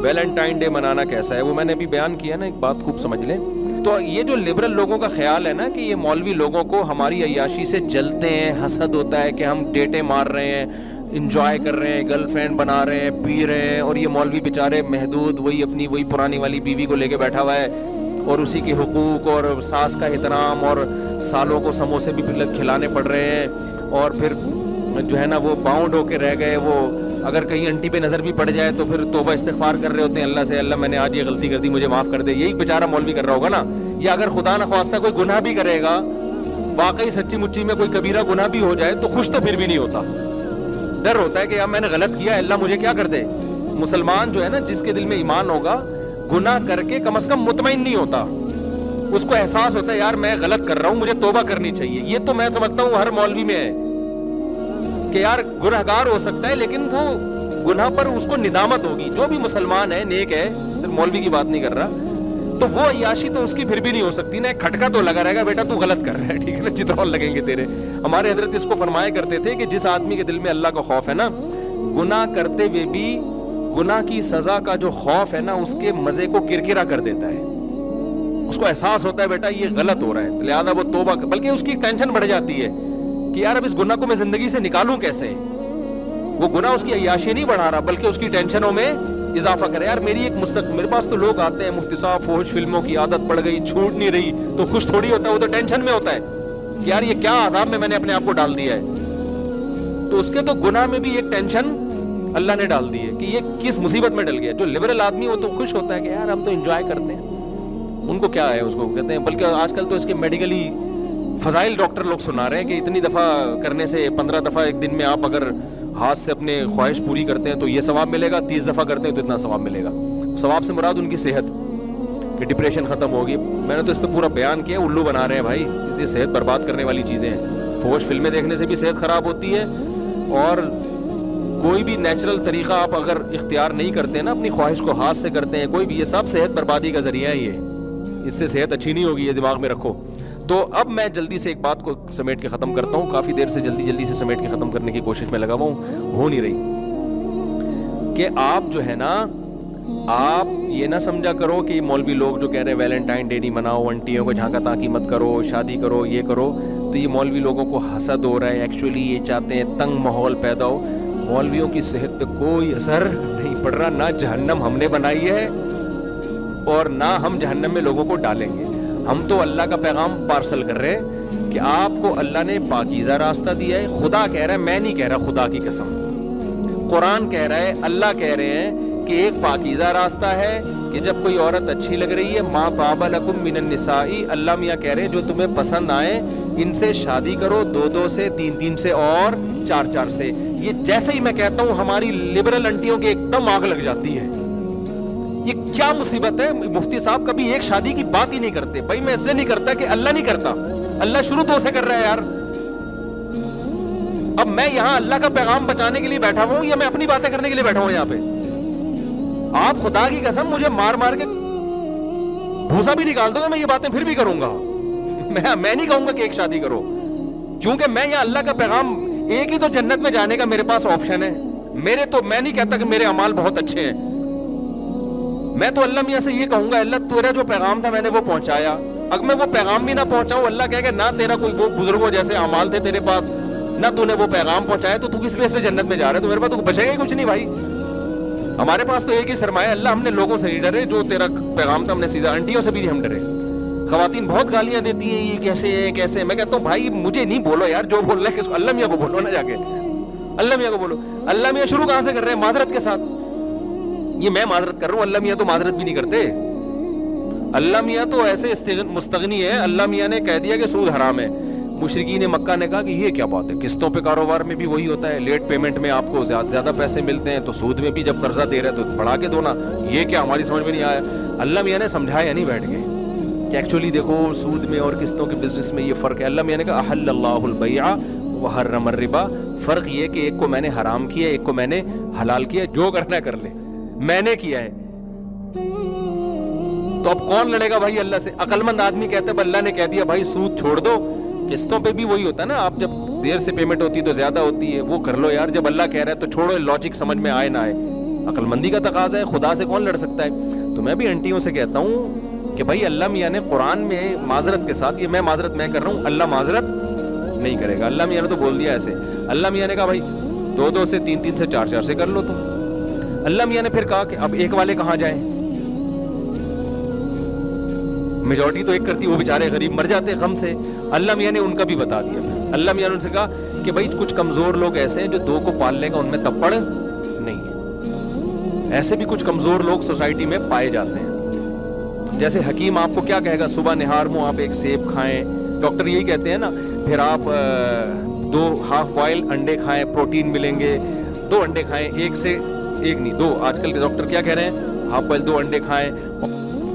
Valentine day منانا کیسا ہے وہ میں نے ابھی بیان کیا نا, ایک بات خوب سمجھ لیں. تو یہ جو لبرل لوگوں کا خیال ہے نا کہ یہ مولوی لوگوں کو ہماری عیاشی سے جلتے ہیں, حسد ہوتا ہے کہ ہم ڈیٹیں مار رہے ہیں, انجوائے کر رہے ہیں, گرل فرینڈ بنا رہے ہیں, پی رہے ہیں, اور یہ مولوی بیچارے محدود وہی پرانی والی بیوی کو لے کے بیٹھا ہوا ہے, اور اسی کے حقوق اور ساس کا احترام, اور سالوں کو سموسے بھی کھلانے پڑ رہے ہیں, اور پھر جو ہے نا وہ باؤنڈ ہو کے رہ گئے. وہ اگر کہیں انٹی پہ نظر بھی پڑ جائے تو پھر توبہ استغفار کر رہے ہوتے ہیں اللہ سے, اللہ میں نے آج یہ غلطی کر دی مجھے معاف کر دے. یہی بیچارہ مولوی کر رہا ہوگا نا. یا اگر خدا نخواستہ کوئی گناہ بھی کرے گا, واقعی سچی مچی میں کوئی کبیرہ گناہ بھی ہو جائے, تو خوش تو پھر بھی نہیں ہوتا, ڈر ہوتا ہے کہ یار میں نے غلط کیا, اللہ مجھے کیا کر دے. مسلمان جو ہے نا جس کے دل میں ایمان ہوگا, گناہ کر کے کم از کم مطمئن نہیں ہوتا, اس کو احساس ہوتا ہے یار میں غلط کر رہا ہوں, مجھے توبہ کرنی چاہیے. یہ تو میں سمجھتا ہوں ہر مولوی میں ہے کہ یار گنہگار ہو سکتا ہے لیکن وہ گناہ پر اس کو ندامت ہوگی. جو بھی مسلمان ہے نیک ہے, صرف مولوی کی بات نہیں کر رہا, تو وہ عیاشی تو اس کی پھر بھی نہیں ہو سکتی نا. ایک کھٹکا تو لگا رہے گا بیٹا تو غلط کر رہا ہے, ٹھیک ہے نا, چترول لگیں گے تیرے. ہمارے حضرت اس کو فرمایا کرتے تھے کہ جس آدمی کے دل میں اللہ کا خوف ہے نا, گناہ کرتے ہوئے بھی گناہ کی سزا کا جو خوف ہے نا اس کے مزے کو کرکرا کر دیتا ہے. اس کو احساس ہوتا ہے بیٹا یہ غلط ہو رہا ہے, لہذا وہ توبہ, بلکہ اس کی ٹینشن بڑھ جاتی ہے کہ یار اب اس گناہ کو میں زندگی سے نکالوں کیسے. وہ گناہ اس کی عیاشی نہیں بڑھا رہا بلکہ اس کی ٹینشنوں میں اضافہ کرے. یار میری ایک میرے پاس تو لوگ آتے ہیں, مفتی صاحب فوج فلموں کی عادت پڑ گئی, چھوٹ نہیں رہی, تو خوش تھوڑی ہوتا ہے, وہ تو ٹینشن میں ہوتا ہے کہ یار یہ کیا عذاب میں نے اپنے آپ کو ڈال دیا ہے. تو اس کے تو گناہ میں بھی ایک ٹینشن اللہ نے ڈال دی ہے کہ یہ کس مصیبت میں ڈل گیا. جو لبرل آدمی وہ تو خوش ہوتا ہے کہ یار ہم تو انجوائے کرتے ہیں, ان کو کیا ہے, اس کو کہتے ہیں. بلکہ آج کل تو اس کے میڈیکلی فضائل ڈاکٹر لوگ سنا رہے ہیں کہ اتنی دفعہ کرنے سے 15 دفعہ ایک دن میں آپ اگر ہاتھ سے اپنے خواہش پوری کرتے ہیں تو یہ ثواب ملے گا, 30 دفعہ کرتے ہیں تو اتنا ثواب ملے گا. ثواب سے مراد ان کی صحت, کہ ڈپریشن ختم ہوگی. میں نے تو اس پہ پورا بیان کیا, الو بنا رہے ہیں بھائی, یہ صحت برباد کرنے والی چیزیں ہیں. فوج فلمیں دیکھنے سے بھی صحت خراب ہوتی ہے, اور کوئی بھی نیچرل طریقہ آپ اگر اختیار نہیں کرتے نا, اپنی خواہش کو ہاتھ سے کرتے ہیں کوئی بھی, یہ سب صحت بربادی کا ذریعہ ہی ہے. اس سے صحت اچھی نہیں ہوگی, یہ دماغ میں رکھو. تو اب میں جلدی سے ایک بات کو سمیٹ کے ختم کرتا ہوں. کافی دیر سے جلدی سے سمیٹ کے ختم کرنے کی کوشش میں لگا ہوا ہوں, ہو نہیں رہی. کہ آپ جو ہے نا, آپ یہ نہ سمجھا کرو کہ مولوی لوگ جو کہہ رہے ہیں ویلنٹائن ڈے نہیں مناؤ, انٹیوں کو جھانکا تاکی مت کرو, شادی کرو, یہ کرو, تو یہ مولوی لوگوں کو حسد ہو رہا ہے. ایکچولی یہ چاہتے ہیں تنگ ماحول پیدا ہو. مولویوں کی صحت پہ کوئی اثر نہیں پڑ رہا, نہ جہنم ہم نے بنائی ہے اور نہ ہم جہنم میں لوگوں کو ڈالیں گے. ہم تو اللہ کا پیغام پارسل کر رہے ہیں کہ آپ کو اللہ نے پاکیزہ راستہ دیا ہے. خدا کہہ رہا ہے, میں نہیں کہہ رہا, خدا کی قسم, قرآن کہہ رہا ہے, اللہ کہہ رہے ہیں کہ ایک پاکیزہ راستہ ہے کہ جب کوئی عورت اچھی لگ رہی ہے, ما طاب لکم من النساء, اللہ میاں کہہ رہے ہیں جو تمہیں پسند آئے ان سے شادی کرو, 2 سے 3 سے اور 4 سے. یہ جیسے ہی میں کہتا ہوں ہماری لبرل انٹیوں کی ایک دم آگ لگ جاتی ہے. یہ کیا مصیبت ہے, مفتی صاحب کبھی ایک شادی کی بات ہی نہیں کرتے. بھائی میں اس لیے نہیں کرتا کہ اللہ نہیں کرتا, اللہ شروع تو سے کر رہا ہے یار. اب میں یہاں اللہ کا پیغام بچانے کے لیے بیٹھا ہوں یا میں اپنی باتیں کرنے کے لیے بیٹھا ہوں یہاں پہ؟ آپ خدا کی قسم مجھے مار مار کے بھوسا بھی نکال دو تو میں یہ باتیں پھر بھی کروں گا. میں نہیں کہوں گا کہ ایک شادی کرو, کیونکہ میں یہاں اللہ کا پیغام, ایک ہی تو جنت میں جانے کا میرے پاس آپشن ہے. میں نہیں کہتا کہ میرے اعمال بہت اچھے ہیں. میں تو اللہ میاں سے یہ کہوں گا, اللہ تیرا جو پیغام تھا میں نے وہ پہنچایا. اگر میں وہ پیغام بھی نہ پہنچاؤں, اللہ کہے گا نہ تیرا کوئی وہ بزرگوں جیسے اعمال تھے تیرے پاس, نہ تو نے وہ پیغام پہنچایا, تو کس بیس پہ جنت میں جا رہا ہے؟ تو میرے پاس تو بچے گا ہی کچھ نہیں بھائی. ہمارے پاس تو ایک ہی سرمایہ, اللہ ہم نے لوگوں سے نہیں ڈرے, جو تیرا پیغام تھا ہم نے سیدھا, انٹیوں سے بھی نہیں ہم ڈرے. خواتین بہت گالیاں دیتی ہیں, یہ کیسے ہے کیسے. میں کہتا ہوں بھائی مجھے نہیں بولو یار, جو بول رہے ہیں کس کو, اللہ میاں کو بولو نا, جا کے اللہ میاں کو بولو. اللہ میاں شروع کہاں سے کر رہے ہیں؟ معذرت کے ساتھ. یہ میں معذرت کر رہا ہوں, اللہ میاں تو معذرت بھی نہیں کرتے. اللہ میاں تو ایسے مستغنی ہے, اللہ میاں نے کہہ دیا کہ سود حرام ہے. مشرکین مکہ نے کہا کہ یہ کیا بات ہے, قسطوں پہ کاروبار میں بھی وہی ہوتا ہے, لیٹ پیمنٹ میں آپ کو زیادہ پیسے ملتے ہیں, تو سود میں بھی جب قرضہ دے رہے تو بڑھا کے دو نا, یہ کیا ہماری سمجھ میں نہیں آیا. اللہ میاں نے سمجھایا نہیں بیٹھ کے کہ ایکچولی دیکھو سود میں اور قسطوں کے بزنس میں یہ فرق ہے. اللہ میاں نے کہا احل اللہ البیع وحرم الربا, فرق یہ کہ ایک کو میں نے حرام کیا, ایک کو میں نے حلال کیا, جو کرنا کر لے, میں نے کیا ہے. تو اب کون لڑے گا بھائی اللہ سے؟ عقل مند آدمی کہتا ہے اللہ نے کہہ دیا بھائی سود چھوڑ دو, قسطوں پہ بھی وہی ہوتا ہے نا, آپ جب دیر سے پیمنٹ ہوتی ہے تو زیادہ ہوتی ہے, وہ کر لو یار. جب اللہ کہہ رہا ہے تو چھوڑو, لاجک سمجھ میں آئے نہ آئے. عقل مندی کا تقاضا ہے, خدا سے کون لڑ سکتا ہے. تو میں بھی انٹیوں سے کہتا ہوں کہ بھائی اللہ میاں نے قرآن میں معذرت کے ساتھ, یہ میں معذرت میں کر رہا ہوں, اللہ معذرت نہیں کرے گا. اللہ میاں نے تو بول دیا ایسے. اللہ میاں نے کہا بھائی 2 سے 3 سے 4 سے کر لو تم. اللہ میاں نے پھر کہا کہ اب ایک والے کہاں جائیں, میجورٹی تو ایک کرتی, وہ بیچارے غریب مر جاتے غم سے. اللہ میاں نے ان کا بھی بتا دیا. اللہ میاں نے ان سے کہا کہ بھائی کچھ کمزور لوگ ایسے ہیں جو 2 کو پالنے کا ان میں تپڑ نہیں ہے. ایسے بھی کچھ کمزور لوگ سوسائٹی میں پائے جاتے ہیں. جیسے حکیم آپ کو کیا کہے گا, صبح نہار منہ آپ ایک سیب کھائیں, ڈاکٹر یہی کہتے ہیں نا. پھر آپ 2 ہاف بوائل انڈے کھائیں, پروٹین ملیں گے. 2 انڈے کھائیں, 1 سے 1 نہیں 2. آج کل کے ڈاکٹر کیا کہہ رہے ہیں, ہاف بوائل 2 انڈے کھائیں,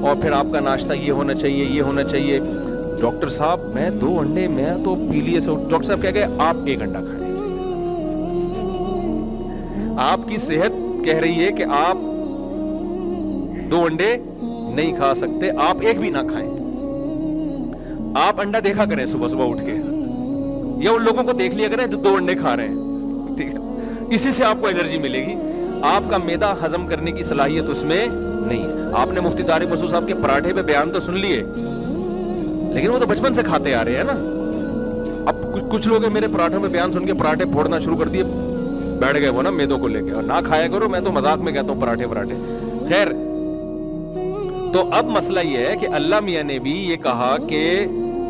اور پھر آپ کا ناشتہ یہ ہونا چاہیے, یہ ہونا چاہیے. ڈاکٹر صاحب میں 2 انڈے, میں تو پیلیے سے. ڈاکٹر صاحب کیا کہے, آپ 1 انڈا کھائیں. آپ کی صحت کہہ رہی ہے کہ آپ 2 انڈے نہیں کھا سکتے, آپ 1 بھی نہ کھائیں. آپ انڈا دیکھا کریں صبح صبح اٹھ کے, یا ان لوگوں کو دیکھ لیا کریں جو 2 انڈے کھا رہے ہیں, ٹھیک ہے. اسی سے آپ کو انرجی ملے گی. آپ کا معدہ ہضم کرنے کی صلاحیت اس میں نہیں ہے. آپ نے مفتی طارق مسعود صاحب کے پراٹھے پہ بیان تو سن لیے, لیکن وہ تو بچپن سے کھاتے آ رہے ہیں نا. اب کچھ لوگ ہیں میرے پراٹھوں میں بیان سن کے پراٹھے پھوڑنا شروع کر دیے, بیٹھ گئے وہ نا میدوں کو لے کے. اور نہ کھایا کرو, میں تو مذاق میں کہتا ہوں پراٹھے. خیر, تو اب مسئلہ یہ ہے کہ اللہ میاں نے بھی یہ کہا کہ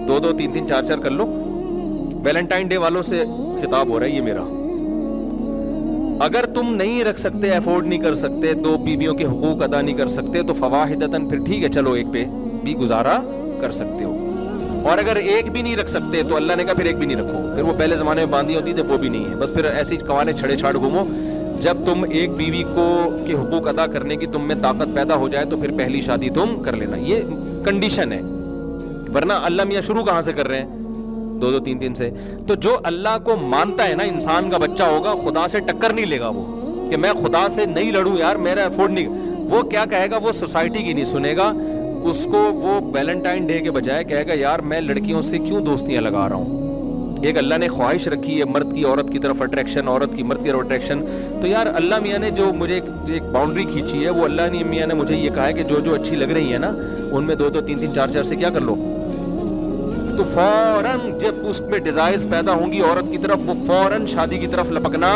2 3 4 کر لو. ویلنٹائن ڈے والوں سے خطاب ہو رہا ہے یہ میرا. اگر تم نہیں رکھ سکتے, افورڈ نہیں کر سکتے, 2 بیویوں کے حقوق ادا نہیں کر سکتے, تو فواحدتاً پھر ٹھیک ہے, چلو 1 پہ بھی گزارا کر سکتے ہو. اور اگر 1 بھی نہیں رکھ سکتے تو اللہ نے کہا پھر 1 بھی نہیں رکھو. پھر وہ پہلے زمانے میں باندھی ہوتی تھی, وہ بھی نہیں ہے. بس پھر ایسے ہی کوانے چھڑے چھاڑ گھومو. جب تم 1 بیوی کو کے حقوق ادا کرنے کی تم میں طاقت پیدا ہو جائے تو پھر پہلی شادی تم کر لینا. یہ کنڈیشن ہے, ورنہ اللہ میاں شروع کہاں سے کر رہے ہیں, 2 3 سے. تو جو اللہ کو مانتا ہے نا, انسان کا بچہ ہوگا, خدا سے ٹکر نہیں لے گا وہ, کہ میں خدا سے نہیں لڑوں یار, میرا افورڈ نہیں. وہ کیا کہے گا, وہ سوسائٹی کی نہیں سنے گا. اس کو وہ ویلنٹائن ڈے کے بجائے کہے گا یار میں لڑکیوں سے کیوں دوستیاں لگا رہا ہوں. ایک اللہ نے خواہش رکھی ہے مرد کی عورت کی طرف اٹریکشن, عورت کی مرد کی طرف اٹریکشن. تو یار اللہ میاں نے جو مجھے ایک باؤنڈری کھینچی ہے, وہ اللہ میاں نے مجھے یہ کہا ہے کہ جو اچھی لگ رہی ہے نا, ان میں 2 3 4 سے کیا کر لو. تو فوراً جب اس میں ڈیزائرز پیدا ہوں گی عورت کی طرف, وہ فوراً شادی کی طرف لپکنا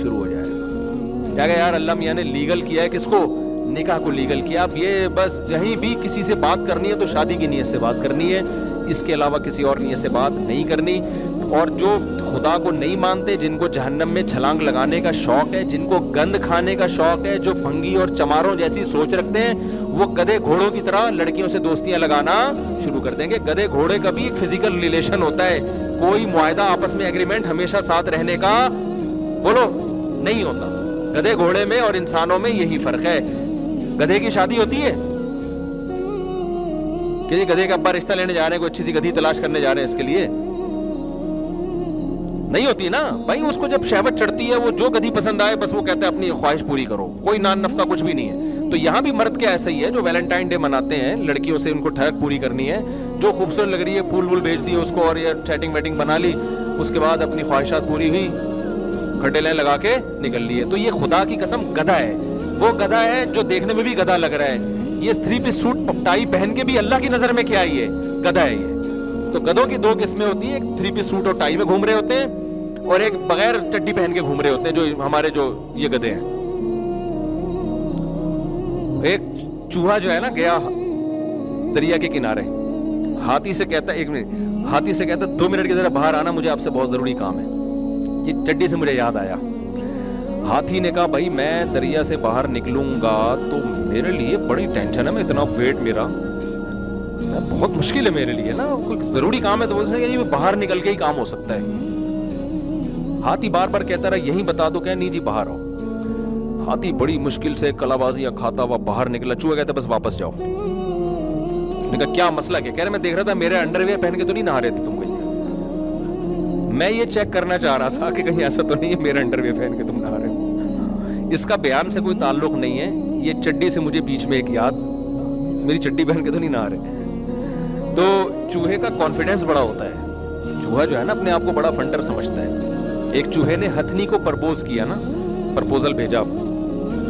شروع ہو جائے گا. کیا کہ یار اللہ میاں نے لیگل کیا ہے, کس کو, نکاح کو لیگل کیا. اب یہ بس جہیں بھی کسی سے بات کرنی ہے تو شادی کی نیت سے بات کرنی ہے, اس کے علاوہ کسی اور نیت سے بات نہیں کرنی. اور جو خدا کو نہیں مانتے, جن کو جہنم میں چھلانگ لگانے کا شوق ہے, جن کو گند کھانے کا شوق ہے, جو بھنگی اور چماروں جیسی سوچ رکھتے ہیں, وہ گدھے گھوڑوں کی طرح لڑکیوں سے دوستیاں لگانا شروع کر دیں گے. گدھے گھوڑے کا بھی ایک فزیکل ریلیشن ہوتا ہے, کوئی معاہدہ آپس میں ایگریمنٹ ہمیشہ ساتھ رہنے کا بولو نہیں ہوتا. گدھے گھوڑے میں اور انسانوں میں یہی فرق ہے. گدھے کی شادی ہوتی ہے کہ گدھے کا ابا رشتہ لینے جا رہے ہیں, کوئی اچھی سی گدھی تلاش کرنے جا رہے ہیں, اس کے لیے نہیں ہوتی نا بھائی. اس کو جب شہوت چڑھتی ہے, وہ جو گدھی پسند آئے بس وہ کہتا ہے اپنی خواہش پوری کرو, کوئی نان نفقہ کچھ بھی نہیں ہے. تو یہاں بھی مرد کیا ایسا ہی ہے جو ویلنٹائن ڈے مناتے ہیں, لڑکیوں سے ان کو ٹھڑک پوری کرنی ہے, جو خوبصورت لگ رہی ہے پھول وول بیچ دی اس کو, اور یہ چیٹنگ ویٹنگ بنا لی, اس کے بعد اپنی خواہشات پوری ہوئی, کھڈے لے لگا کے نکل لیے. تو یہ خدا کی قسم گدھا ہے. وہ گدھا ہے جو دیکھنے میں بھی گدھا لگ رہا ہے. یہ 3 پیس سوٹ ٹائی پہن کے بھی اللہ کی نظر میں کیا ہی ہے, گدھا ہے یہ. تو گدھوں کی 2 قسمیں ہوتی ہیں, ایک 3 پیس سوٹ اور ٹائی میں گھوم رہے ہوتے ہیں, اور ایک بغیر چڈی پہن کے گھوم رہے ہوتے ہیں, جو ہمارے جو یہ گدھے ہیں. ایک چوہا جو ہے نا گیا دریا کے کنارے, ہاتھی سے کہتا ہے 1 منٹ, ہاتھی سے کہتا 2 منٹ کی ذرا باہر آنا, مجھے آپ سے بہت ضروری کام ہے. یہ چڈی سے مجھے یاد آیا. ہاتھی نے کہا بھائی میں دریا سے باہر نکلوں گا تو میرے لیے بڑی ٹینشن ہے, میں اتنا ویٹ میرا بہت مشکل ہے میرے لیے نا, کوئی ضروری کام ہے. تو بولتے ہیں باہر نکل کے ہی کام ہو سکتا ہے. ہاتھی بار بار کہتا رہا یہیں بتا دو, کہ نہیں جی باہر آؤ. ہاتھی بڑی مشکل سے کلا بازیاں کھاتا ہوا باہر نکلا. چوہا کہتا بس واپس جاؤ. نے کہا کیا مسئلہ کیا؟ کہہ رہے میں دیکھ رہا تھا میرے انڈر ویئر پہن کے تو نہیں نہا رہے تھے تم کہیں, میں یہ چیک کرنا چاہ رہا تھا کہ کہیں ایسا تو نہیں ہے میرے انڈر ویئر پہن کے تم نہا رہے ہو. اس کا بیان سے کوئی تعلق نہیں ہے, یہ چڈی سے مجھے بیچ میں ایک یاد, میری چڈی پہن کے تو نہیں نہا رہے. تو چوہے کا کانفیڈنس بڑا ہوتا ہے. چوہا جو ہے نا اپنے آپ کو بڑا فنٹر سمجھتا ہے. ایک چوہے نے ہتھنی کو پرپوز کیا نا, پرپوزل بھیجا